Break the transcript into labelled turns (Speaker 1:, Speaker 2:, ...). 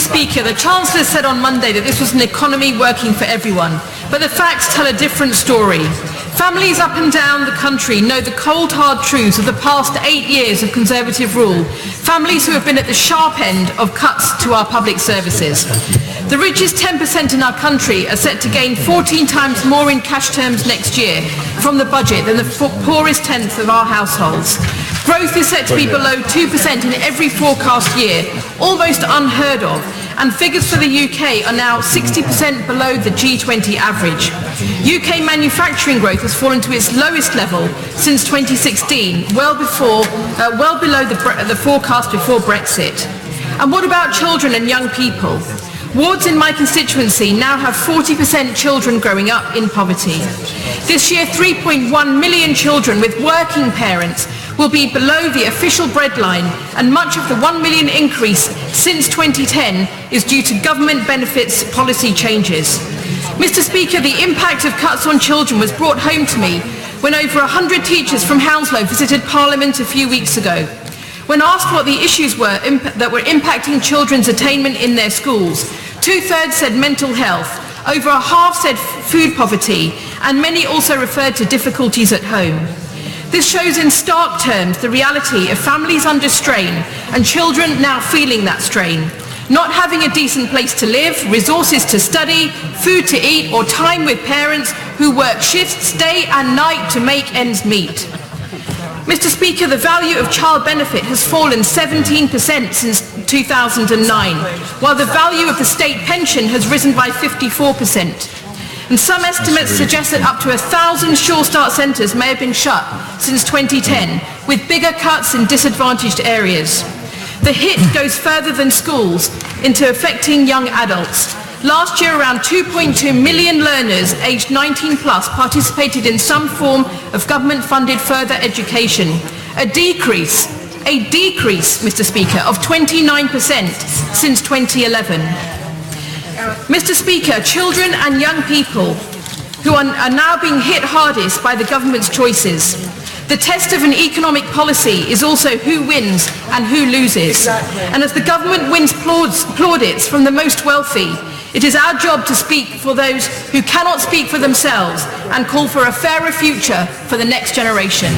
Speaker 1: Speaker, the Chancellor said on Monday that this was an economy working for everyone, but the facts tell a different story. Families up and down the country know the cold, hard truths of the past 8 years of Conservative rule. Families who have been at the sharp end of cuts to our public services. The richest 10% in our country are set to gain 14 times more in cash terms next year from the budget than the poorest tenth of our households. Growth is set to be below 2% in every forecast year, almost unheard of, and figures for the UK are now 60% below the G20 average. UK manufacturing growth has fallen to its lowest level since 2016, well below the forecast before Brexit. And what about children and young people? Wards in my constituency now have 40% children growing up in poverty. This year, 3.1 million children with working parents will be below the official breadline, and much of the 1 million increase since 2010 is due to government benefits policy changes. Mr. Speaker, the impact of cuts on children was brought home to me when over 100 teachers from Hounslow visited Parliament a few weeks ago. When asked what the issues were that were impacting children's attainment in their schools, 2/3 said mental health, over a half said food poverty, and many also referred to difficulties at home. This shows in stark terms the reality of families under strain and children now feeling that strain, not having a decent place to live, resources to study, food to eat, or time with parents who work shifts day and night to make ends meet. Mr. Speaker, the value of child benefit has fallen 17% since 2009, while the value of the state pension has risen by 54%. And some estimates suggest that up to 1,000 Sure Start centres may have been shut since 2010, with bigger cuts in disadvantaged areas. The hit goes further than schools into affecting young adults. Last year, around 2.2 million learners aged 19 plus participated in some form of government-funded further education. A decrease, Mr. Speaker, of 29% since 2011. Mr. Speaker, children and young people who are now being hit hardest by the government's choices. The test of an economic policy is also who wins and who loses. And as the government wins plaudits from the most wealthy, it is our job to speak for those who cannot speak for themselves and call for a fairer future for the next generation.